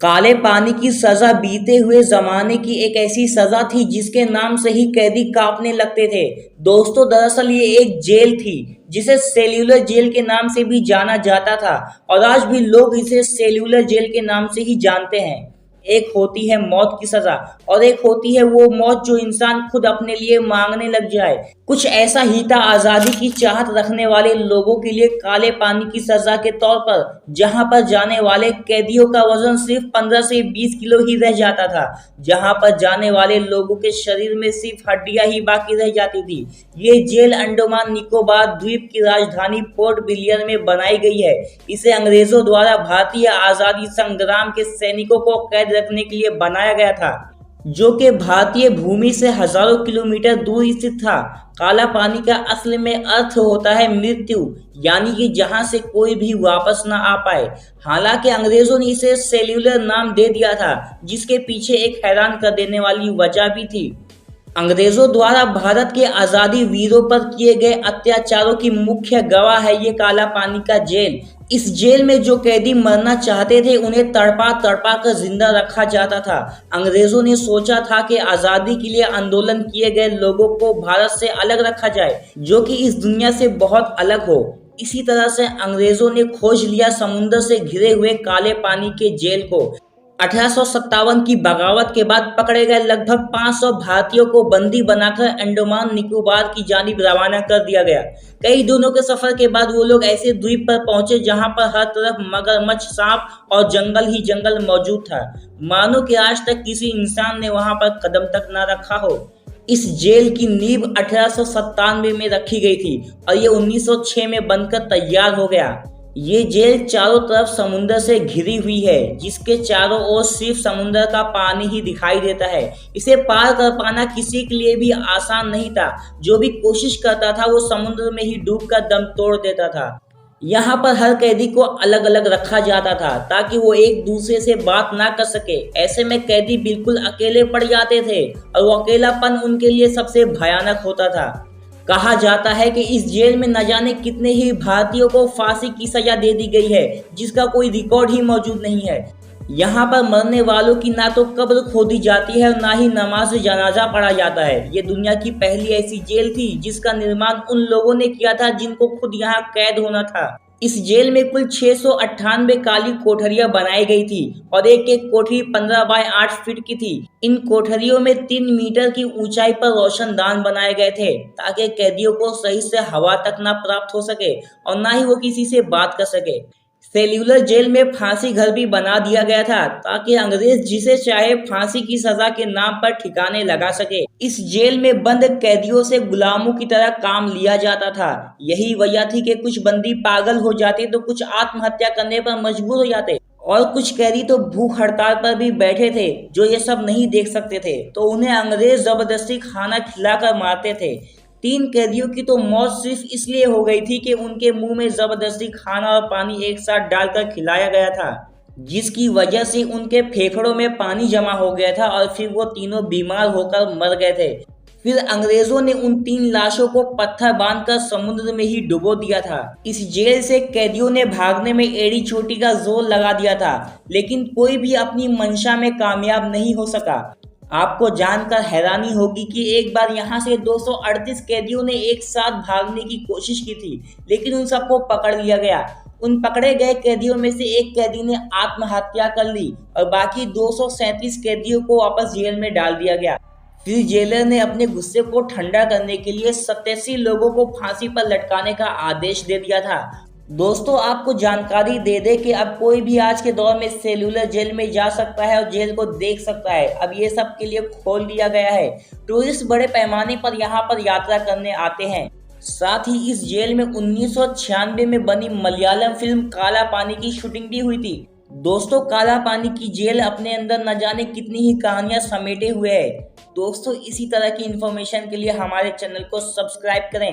काले पानी की सजा बीते हुए जमाने की एक ऐसी सजा थी जिसके नाम से ही कैदी कांपने लगते थे। दोस्तों, दरअसल ये एक जेल थी जिसे सेल्यूलर जेल के नाम से भी जाना जाता था और आज भी लोग इसे सेल्यूलर जेल के नाम से ही जानते हैं। एक होती है मौत की सजा और एक होती है वो मौत जो इंसान खुद अपने लिए मांगने लग जाए। कुछ ऐसा ही था आजादी की चाहत रखने वाले लोगों के लिए काले पानी की सजा के तौर पर, जहां पर जाने वाले कैदियों का वजन सिर्फ 15 से 20 किलो ही रह जाता था, जहां पर जाने वाले लोगों के शरीर में सिर्फ हड्डियां ही बाकी रह जाती थी। ये जेल अंडमान निकोबार द्वीप की राजधानी पोर्ट ब्लेयर में बनाई गई है। इसे अंग्रेजों द्वारा भारतीय आजादी संग्राम के सैनिकों को कैद रखने के लिए बनाया गया था, जो कि भारतीय भूमि से हजारों किलोमीटर दूर स्थित था। काला पानी का असल में अर्थ होता है मृत्यु, यानी कि जहां से कोई भी वापस ना आ पाए। हालांकि अंग्रेजों ने इसे सेल्यूलर नाम दे दिया था, जिसके पीछे एक हैरान कर देने वाली वजह भी थी। अंग्रेजों द्वारा भारत के आजादी वीरों पर किए गए अत्याचारों की मुख्य गवाह है ये काला पानी का जेल। इस जेल में जो कैदी मरना चाहते थे उन्हें तड़पा तड़पा कर जिंदा रखा जाता था। अंग्रेजों ने सोचा था कि आजादी के लिए आंदोलन किए गए लोगों को भारत से अलग रखा जाए, जो कि इस दुनिया से बहुत अलग हो। इसी तरह से अंग्रेजों ने खोज लिया समुद्र से घिरे हुए काले पानी के जेल को। 1857 की बगावत के बाद पकड़े गए लगभग 500 भारतीयों को बंदी बनाकर अंडमान निकोबार की जानिब रवाना कर दिया गया। कई दिनों के सफर के बाद वो लोग ऐसे द्वीप पर पहुंचे जहां पर हर तरफ मगरमच्छ, सांप और जंगल ही जंगल मौजूद था। मानो कि आज तक किसी इंसान ने वहां पर कदम तक न रखा हो। इस जेल की नींव 1897 में रखी गई थी और ये 1906 में बनकर तैयार हो गया। ये जेल चारों तरफ समुद्र से घिरी हुई है, जिसके चारों ओर सिर्फ समुद्र का पानी ही दिखाई देता है। इसे पार कर पाना किसी के लिए भी आसान नहीं था। जो भी कोशिश करता था वो समुद्र में ही डूबकर दम तोड़ देता था। यहाँ पर हर कैदी को अलग अलग रखा जाता था ताकि वो एक दूसरे से बात ना कर सके। ऐसे में कैदी बिल्कुल अकेले पड़ जाते थे और वो अकेलापन उनके लिए सबसे भयानक होता था। कहा जाता है कि इस जेल में न जाने कितने ही भारतीयों को फांसी की सजा दे दी गई है, जिसका कोई रिकॉर्ड ही मौजूद नहीं है। यहाँ पर मरने वालों की ना तो कब्र खोदी जाती है और ना ही नमाज जनाजा पढ़ा जाता है। ये दुनिया की पहली ऐसी जेल थी जिसका निर्माण उन लोगों ने किया था जिनको खुद यहाँ कैद होना था। इस जेल में कुल 698 काली कोठरियां बनाई गई थी और एक एक कोठरी 15 बाय 8 फीट की थी। इन कोठरियों में 3 मीटर की ऊंचाई पर रोशनदान बनाए गए थे ताकि कैदियों को सही से हवा तक न प्राप्त हो सके और ना ही वो किसी से बात कर सके। सेल्यूलर जेल में फांसी घर भी बना दिया गया था ताकि अंग्रेज जिसे चाहे फांसी की सजा के नाम पर ठिकाने लगा सके। इस जेल में बंद कैदियों से गुलामों की तरह काम लिया जाता था। यही वजह थी कि कुछ बंदी पागल हो जाते तो कुछ आत्महत्या करने पर मजबूर हो जाते और कुछ कैदी तो भूख हड़ताल पर भी बैठे थे जो ये सब नहीं देख सकते थे, तो उन्हें अंग्रेज जबरदस्ती खाना खिलाकर मारते थे। 3 कैदियों की तो मौत सिर्फ इसलिए हो गई थी कि उनके मुंह में जबरदस्ती खाना और पानी एक साथ डालकर खिलाया गया था, जिसकी वजह से उनके फेफड़ों में पानी जमा हो गया था और फिर वो तीनों बीमार होकर मर गए थे। फिर अंग्रेजों ने उन 3 लाशों को पत्थर बांधकर समुद्र में ही डुबो दिया था। इस जेल से कैदियों ने भागने में एड़ी चोटी का जोर लगा दिया था, लेकिन कोई भी अपनी मंशा में कामयाब नहीं हो सका। आपको जानकर हैरानी होगी कि एक बार यहाँ से 238 कैदियों ने एक साथ भागने की कोशिश की थी, लेकिन उन सबको पकड़ लिया गया। उन पकड़े गए कैदियों में से एक कैदी ने आत्महत्या कर ली और बाकी 237 कैदियों को वापस जेल में डाल दिया गया। फिर जेलर ने अपने गुस्से को ठंडा करने के लिए 87 लोगों को फांसी पर लटकाने का आदेश दे दिया था। दोस्तों, आपको जानकारी दे दे कि अब कोई भी आज के दौर में सेल्यूलर जेल में जा सकता है और जेल को देख सकता है। अब ये सब के लिए खोल दिया गया है। टूरिस्ट बड़े पैमाने पर यहाँ पर यात्रा करने आते हैं। साथ ही इस जेल में 1996 में बनी मलयालम फिल्म काला पानी की शूटिंग भी हुई थी। दोस्तों, काला पानी की जेल अपने अंदर न जाने कितनी ही कहानियां समेटे हुए है। दोस्तों, इसी तरह की इन्फॉर्मेशन के लिए हमारे चैनल को सब्सक्राइब करें।